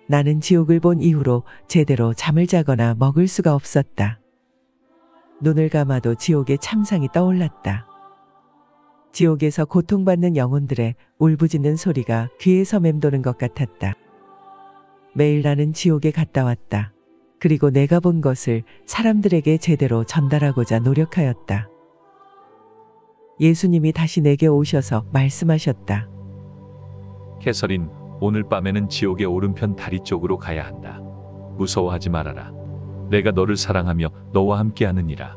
나는 지옥을 본 이후로 제대로 잠을 자거나 먹을 수가 없었다. 눈을 감아도 지옥의 참상이 떠올랐다. 지옥에서 고통받는 영혼들의 울부짖는 소리가 귀에서 맴도는 것 같았다. 매일 나는 지옥에 갔다 왔다. 그리고 내가 본 것을 사람들에게 제대로 전달하고자 노력하였다. 예수님이 다시 내게 오셔서 말씀하셨다. 캐서린, 오늘 밤에는 지옥의 오른편 다리 쪽으로 가야 한다. 무서워하지 말아라. 내가 너를 사랑하며 너와 함께하느니라.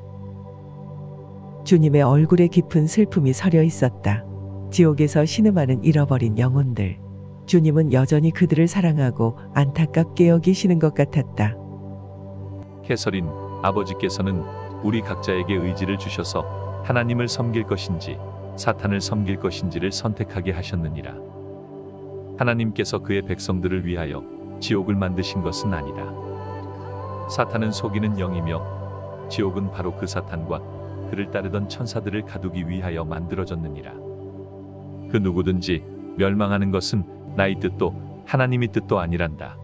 주님의 얼굴에 깊은 슬픔이 서려 있었다. 지옥에서 신음하는 잃어버린 영혼들. 주님은 여전히 그들을 사랑하고 안타깝게 여기시는 것 같았다. 캐서린, 아버지께서는 우리 각자에게 의지를 주셔서 하나님을 섬길 것인지 사탄을 섬길 것인지를 선택하게 하셨느니라. 하나님께서 그의 백성들을 위하여 지옥을 만드신 것은 아니다. 사탄은 속이는 영이며 지옥은 바로 그 사탄과 그를 따르던 천사들을 가두기 위하여 만들어졌느니라. 그 누구든지 멸망하는 것은 나의 뜻도 하나님의 뜻도 아니란다.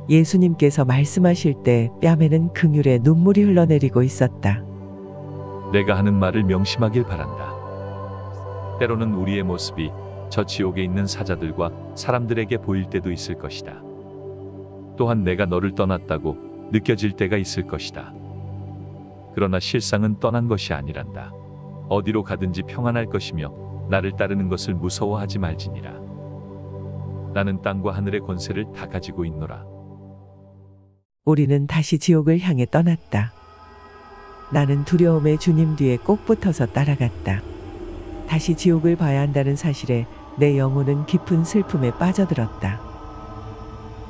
예수님께서 말씀하실 때 뺨에는 긍휼의 눈물이 흘러내리고 있었다. 내가 하는 말을 명심하길 바란다. 때로는 우리의 모습이 저 지옥에 있는 사자들과 사람들에게 보일 때도 있을 것이다. 또한 내가 너를 떠났다고 느껴질 때가 있을 것이다. 그러나 실상은 떠난 것이 아니란다. 어디로 가든지 평안할 것이며 나를 따르는 것을 무서워하지 말지니라. 나는 땅과 하늘의 권세를 다 가지고 있노라. 우리는 다시 지옥을 향해 떠났다. 나는 두려움에 주님 뒤에 꼭 붙어서 따라갔다. 다시 지옥을 봐야 한다는 사실에 내 영혼은 깊은 슬픔에 빠져들었다.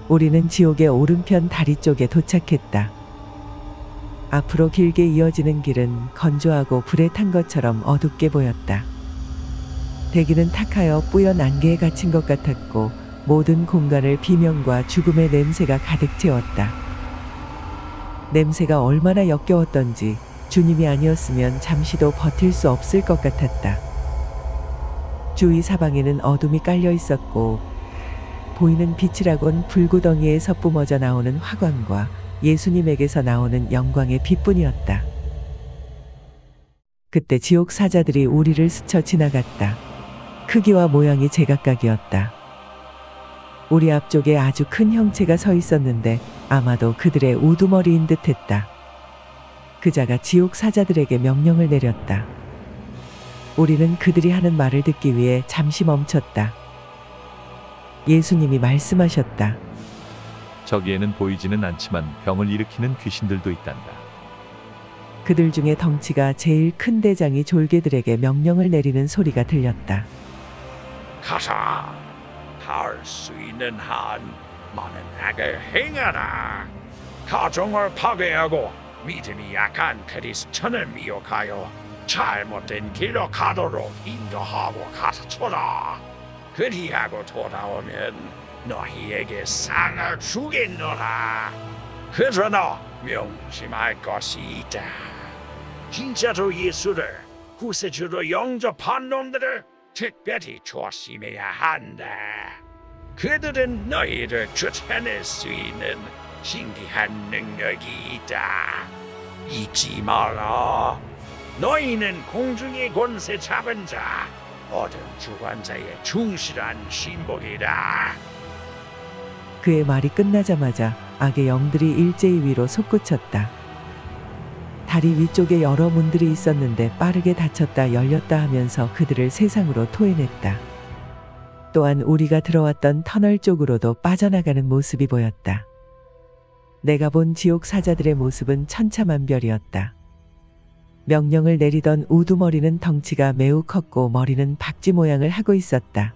우리는 지옥의 오른편 다리 쪽에 도착했다. 앞으로 길게 이어지는 길은 건조하고 불에 탄 것처럼 어둡게 보였다. 대기는 탁하여 뿌연 안개에 갇힌 것 같았고 모든 공간을 비명과 죽음의 냄새가 가득 채웠다. 냄새가 얼마나 역겨웠던지 주님이 아니었으면 잠시도 버틸 수 없을 것 같았다. 주위 사방에는 어둠이 깔려 있었고 보이는 빛이라곤 불구덩이에서 뿜어져 나오는 화광과 예수님에게서 나오는 영광의 빛뿐이었다. 그때 지옥 사자들이 우리를 스쳐 지나갔다. 크기와 모양이 제각각이었다. 우리 앞쪽에 아주 큰 형체가 서 있었는데 아마도 그들의 우두머리인 듯했다. 그자가 지옥 사자들에게 명령을 내렸다. 우리는 그들이 하는 말을 듣기 위해 잠시 멈췄다. 예수님이 말씀하셨다. 저기에는 보이지는 않지만 병을 일으키는 귀신들도 있단다. 그들 중에 덩치가 제일 큰 대장이 졸개들에게 명령을 내리는 소리가 들렸다. 가서 할 수 있는 한 많은 악을 행하라. 가정을 파괴하고 믿음이 약한 그리스천을 미혹하여 잘못된 길로 가도록 인도하고 가르쳐라. 그리하고 돌아오면 너희에게 상을 주겠노라. 그러나 명심할 것이 있다. 진짜로 예수를 구세주로 영접한 놈들을 특별히 조심해야 한다. 그들은 너희를 쫓아낼 수 있는 신기한 능력이 있다. 잊지 마라. 너희는 공중의 권세 잡은 자, 어둠 주관자의 충실한 신복이다. 그의 말이 끝나자마자 악의 영들이 일제히 위로 솟구쳤다. 다리 위쪽에 여러 문들이 있었는데 빠르게 닫혔다 열렸다 하면서 그들을 세상으로 토해냈다. 또한 우리가 들어왔던 터널 쪽으로도 빠져나가는 모습이 보였다. 내가 본 지옥 사자들의 모습은 천차만별이었다. 명령을 내리던 우두머리는 덩치가 매우 컸고 머리는 박쥐 모양을 하고 있었다.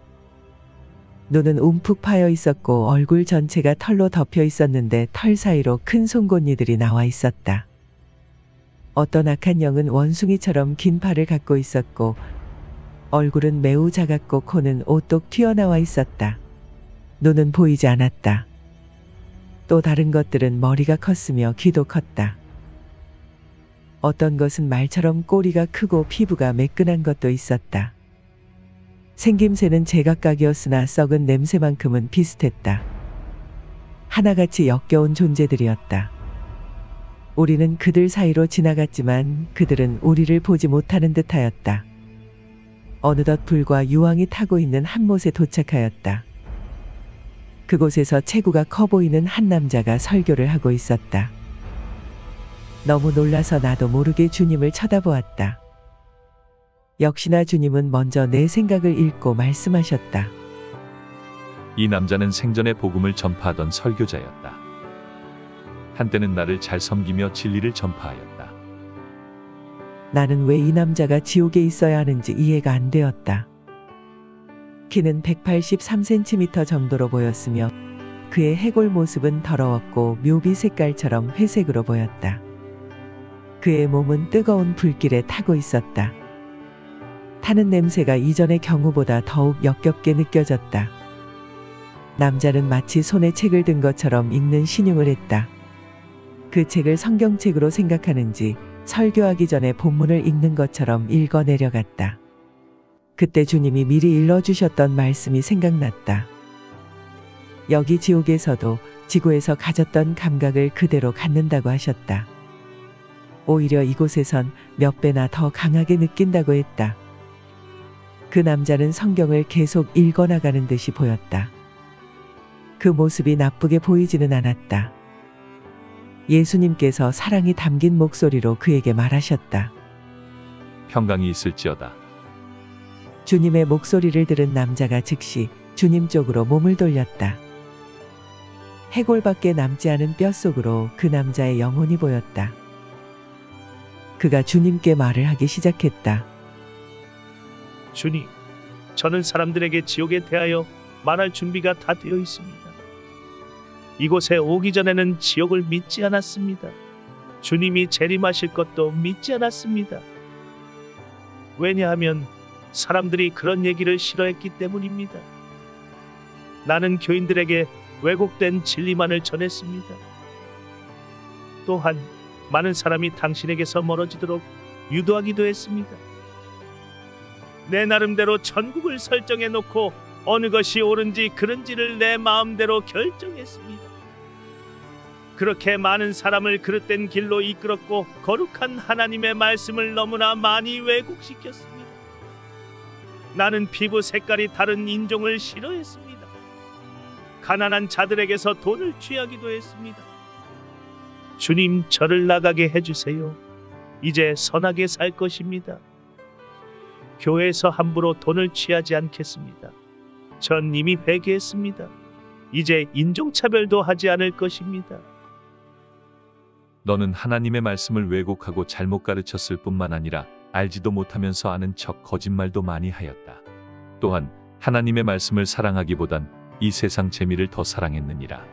눈은 움푹 파여 있었고 얼굴 전체가 털로 덮여 있었는데 털 사이로 큰 송곳니들이 나와 있었다. 어떤 악한 영은 원숭이처럼 긴 팔을 갖고 있었고 얼굴은 매우 작았고 코는 오똑 튀어나와 있었다. 눈은 보이지 않았다. 또 다른 것들은 머리가 컸으며 귀도 컸다. 어떤 것은 말처럼 꼬리가 크고 피부가 매끈한 것도 있었다. 생김새는 제각각이었으나 썩은 냄새만큼은 비슷했다. 하나같이 역겨운 존재들이었다. 우리는 그들 사이로 지나갔지만 그들은 우리를 보지 못하는 듯하였다. 어느덧 불과 유황이 타고 있는 한 못에 도착하였다. 그곳에서 체구가 커 보이는 한 남자가 설교를 하고 있었다. 너무 놀라서 나도 모르게 주님을 쳐다보았다. 역시나 주님은 먼저 내 생각을 읽고 말씀하셨다. 이 남자는 생전에 복음을 전파하던 설교자였다. 한때는 나를 잘 섬기며 진리를 전파하였다. 나는 왜 이 남자가 지옥에 있어야 하는지 이해가 안 되었다. 키는 183cm 정도로 보였으며 그의 해골 모습은 더러웠고 묘비 색깔처럼 회색으로 보였다. 그의 몸은 뜨거운 불길에 타고 있었다. 타는 냄새가 이전의 경우보다 더욱 역겹게 느껴졌다. 남자는 마치 손에 책을 든 것처럼 읽는 신용을 했다. 그 책을 성경책으로 생각하는지 설교하기 전에 본문을 읽는 것처럼 읽어 내려갔다. 그때 주님이 미리 일러주셨던 말씀이 생각났다. 여기 지옥에서도 지구에서 가졌던 감각을 그대로 갖는다고 하셨다. 오히려 이곳에선 몇 배나 더 강하게 느낀다고 했다. 그 남자는 성경을 계속 읽어나가는 듯이 보였다. 그 모습이 나쁘게 보이지는 않았다. 예수님께서 사랑이 담긴 목소리로 그에게 말하셨다. 평강이 있을지어다. 주님의 목소리를 들은 남자가 즉시 주님 쪽으로 몸을 돌렸다. 해골밖에 남지 않은 뼛속으로 그 남자의 영혼이 보였다. 그가 주님께 말을 하기 시작했다. 주님, 저는 사람들에게 지옥에 대하여 말할 준비가 다 되어 있습니다. 이곳에 오기 전에는 지옥을 믿지 않았습니다. 주님이 재림하실 것도 믿지 않았습니다. 왜냐하면 사람들이 그런 얘기를 싫어했기 때문입니다. 나는 교인들에게 왜곡된 진리만을 전했습니다. 또한 많은 사람이 당신에게서 멀어지도록 유도하기도 했습니다. 내 나름대로 전국을 설정해 놓고 어느 것이 옳은지 그른지를 내 마음대로 결정했습니다. 그렇게 많은 사람을 그릇된 길로 이끌었고 거룩한 하나님의 말씀을 너무나 많이 왜곡시켰습니다. 나는 피부 색깔이 다른 인종을 싫어했습니다. 가난한 자들에게서 돈을 취하기도 했습니다. 주님, 저를 나가게 해주세요. 이제 선하게 살 것입니다. 교회에서 함부로 돈을 취하지 않겠습니다. 전 이미 회개했습니다. 이제 인종차별도 하지 않을 것입니다. 너는 하나님의 말씀을 왜곡하고 잘못 가르쳤을 뿐만 아니라 알지도 못하면서 아는 척 거짓말도 많이 하였다. 또한 하나님의 말씀을 사랑하기보단 이 세상 재미를 더 사랑했느니라.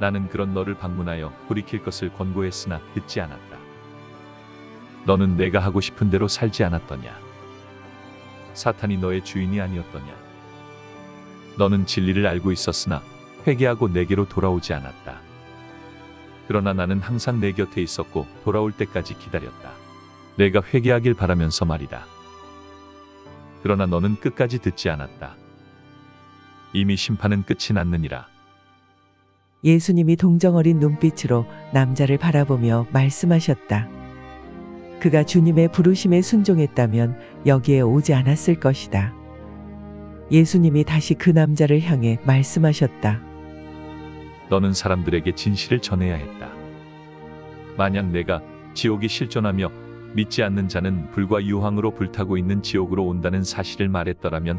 나는 그런 너를 방문하여 돌이킬 것을 권고했으나 듣지 않았다. 너는 내가 하고 싶은 대로 살지 않았더냐? 사탄이 너의 주인이 아니었더냐? 너는 진리를 알고 있었으나 회개하고 내게로 돌아오지 않았다. 그러나 나는 항상 내 곁에 있었고 돌아올 때까지 기다렸다. 내가 회개하길 바라면서 말이다. 그러나 너는 끝까지 듣지 않았다. 이미 심판은 끝이 났느니라. 예수님이 동정어린 눈빛으로 남자를 바라보며 말씀하셨다. 그가 주님의 부르심에 순종했다면 여기에 오지 않았을 것이다. 예수님이 다시 그 남자를 향해 말씀하셨다. 너는 사람들에게 진실을 전해야 했다. 만약 내가 지옥이 실존하며 믿지 않는 자는 불과 유황으로 불타고 있는 지옥으로 온다는 사실을 말했더라면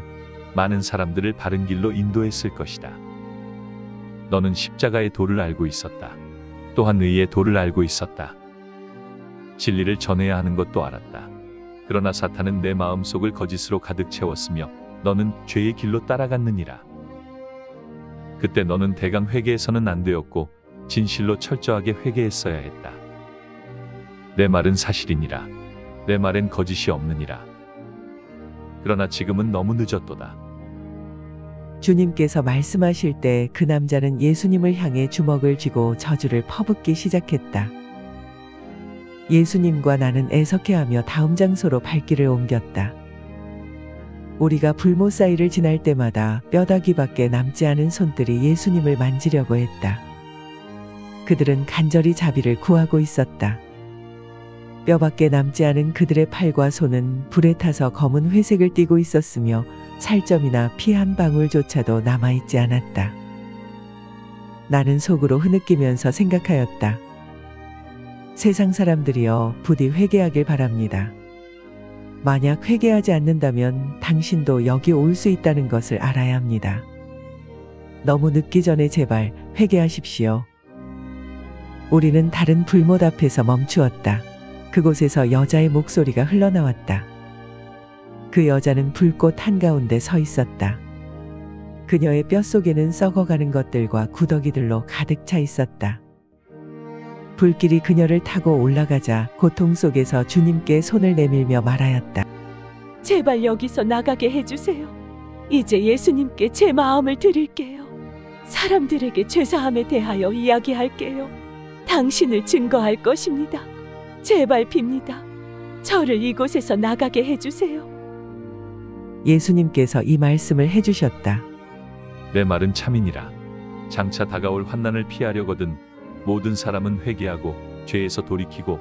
많은 사람들을 바른 길로 인도했을 것이다. 너는 십자가의 도를 알고 있었다. 또한 의의 도를 알고 있었다. 진리를 전해야 하는 것도 알았다. 그러나 사탄은 내 마음속을 거짓으로 가득 채웠으며 너는 죄의 길로 따라갔느니라. 그때 너는 대강 회개해서는 안 되었고 진실로 철저하게 회개했어야 했다. 내 말은 사실이니라. 내 말엔 거짓이 없느니라. 그러나 지금은 너무 늦었도다. 주님께서 말씀하실 때 그 남자는 예수님을 향해 주먹을 쥐고 저주를 퍼붓기 시작했다. 예수님과 나는 애석해하며 다음 장소로 발길을 옮겼다. 우리가 불못 사이를 지날 때마다 뼈다귀밖에 남지 않은 손들이 예수님을 만지려고 했다. 그들은 간절히 자비를 구하고 있었다. 뼈밖에 남지 않은 그들의 팔과 손은 불에 타서 검은 회색을 띠고 있었으며 살점이나 피 한 방울조차도 남아있지 않았다. 나는 속으로 흐느끼면서 생각하였다. 세상 사람들이여 부디 회개하길 바랍니다. 만약 회개하지 않는다면 당신도 여기 올 수 있다는 것을 알아야 합니다. 너무 늦기 전에 제발 회개하십시오. 우리는 다른 불못 앞에서 멈추었다. 그곳에서 여자의 목소리가 흘러나왔다. 그 여자는 불꽃 한가운데 서 있었다. 그녀의 뼛속에는 썩어가는 것들과 구더기들로 가득 차 있었다. 불길이 그녀를 타고 올라가자 고통 속에서 주님께 손을 내밀며 말하였다. 제발 여기서 나가게 해주세요. 이제 예수님께 제 마음을 드릴게요. 사람들에게 죄사함에 대하여 이야기할게요. 당신을 증거할 것입니다. 제발 빕니다. 저를 이곳에서 나가게 해주세요. 예수님께서 이 말씀을 해주셨다. 내 말은 참이니라. 장차 다가올 환난을 피하려거든 모든 사람은 회개하고 죄에서 돌이키고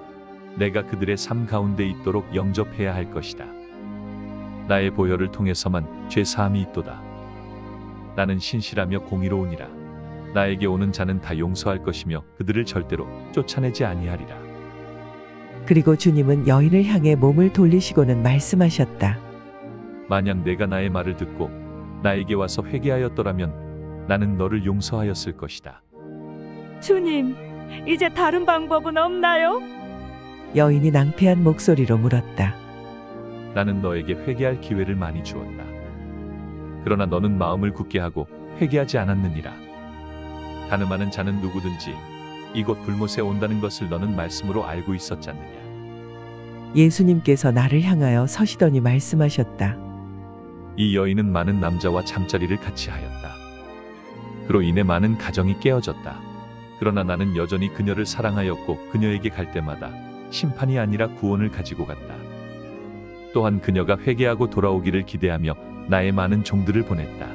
내가 그들의 삶 가운데 있도록 영접해야 할 것이다. 나의 보혈을 통해서만 죄 사함이 있도다. 나는 신실하며 공의로우니라. 나에게 오는 자는 다 용서할 것이며 그들을 절대로 쫓아내지 아니하리라. 그리고 주님은 여인을 향해 몸을 돌리시고는 말씀하셨다. 만약 내가 나의 말을 듣고 나에게 와서 회개하였더라면 나는 너를 용서하였을 것이다. 주님, 이제 다른 방법은 없나요? 여인이 낭패한 목소리로 물었다. 나는 너에게 회개할 기회를 많이 주었다. 그러나 너는 마음을 굳게 하고 회개하지 않았느니라. 가늠하는 자는 누구든지 이곳 불못에 온다는 것을 너는 말씀으로 알고 있었지 않느냐. 예수님께서 나를 향하여 서시더니 말씀하셨다. 이 여인은 많은 남자와 잠자리를 같이 하였다. 그로 인해 많은 가정이 깨어졌다. 그러나 나는 여전히 그녀를 사랑하였고 그녀에게 갈 때마다 심판이 아니라 구원을 가지고 갔다. 또한 그녀가 회개하고 돌아오기를 기대하며 나의 많은 종들을 보냈다.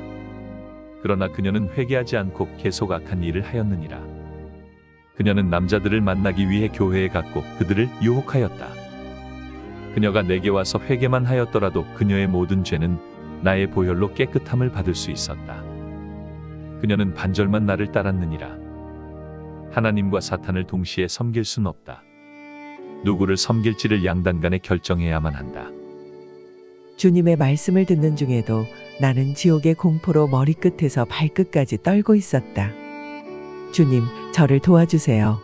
그러나 그녀는 회개하지 않고 계속 악한 일을 하였느니라. 그녀는 남자들을 만나기 위해 교회에 갔고 그들을 유혹하였다. 그녀가 내게 와서 회개만 하였더라도 그녀의 모든 죄는 나의 보혈로 깨끗함을 받을 수 있었다. 그녀는 반절만 나를 따랐느니라. 하나님과 사탄을 동시에 섬길 순 없다. 누구를 섬길지를 양단간에 결정해야만 한다. 주님의 말씀을 듣는 중에도 나는 지옥의 공포로 머리끝에서 발끝까지 떨고 있었다. 주님, 저를 도와주세요.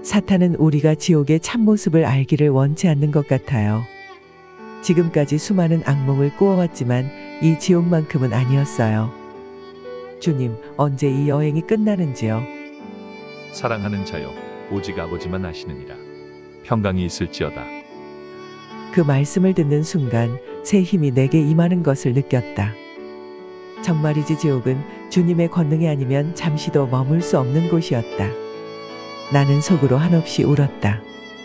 사탄은 우리가 지옥의 참모습을 알기를 원치 않는 것 같아요. 지금까지 수많은 악몽을 꾸어왔지만 이 지옥만큼은 아니었어요. 주님, 언제 이 여행이 끝나는지요? 사랑하는 자여, 오직 아버지만 아시느니라. 평강이 있을지어다. 그 말씀을 듣는 순간 새 힘이 내게 임하는 것을 느꼈다. 정말이지 지옥은 주님의 권능이 아니면 잠시도 머물 수 없는 곳이었다. 나는 속으로 한없이 울었다.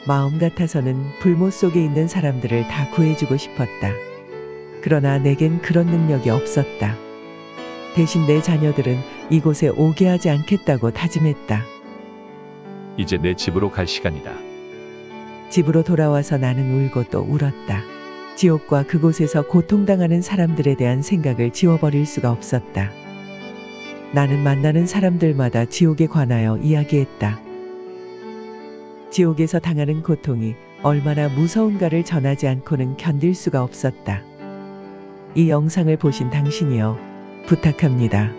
마음 같아서는 불못 속에 있는 사람들을 다 구해주고 싶었다. 그러나 내겐 그런 능력이 없었다. 대신 내 자녀들은 이곳에 오게 하지 않겠다고 다짐했다. 이제 내 집으로 갈 시간이다. 집으로 돌아와서 나는 울고 또 울었다. 지옥과 그곳에서 고통당하는 사람들에 대한 생각을 지워버릴 수가 없었다. 나는 만나는 사람들마다 지옥에 관하여 이야기했다. 지옥에서 당하는 고통이 얼마나 무서운가를 전하지 않고는 견딜 수가 없었다. 이 영상을 보신 당신이여, 부탁합니다.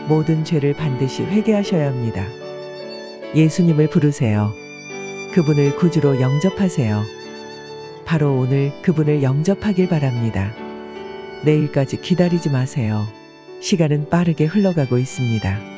모든 죄를 반드시 회개하셔야 합니다. 예수님을 부르세요. 그분을 구주로 영접하세요. 바로 오늘 그분을 영접하길 바랍니다. 내일까지 기다리지 마세요. 시간은 빠르게 흘러가고 있습니다.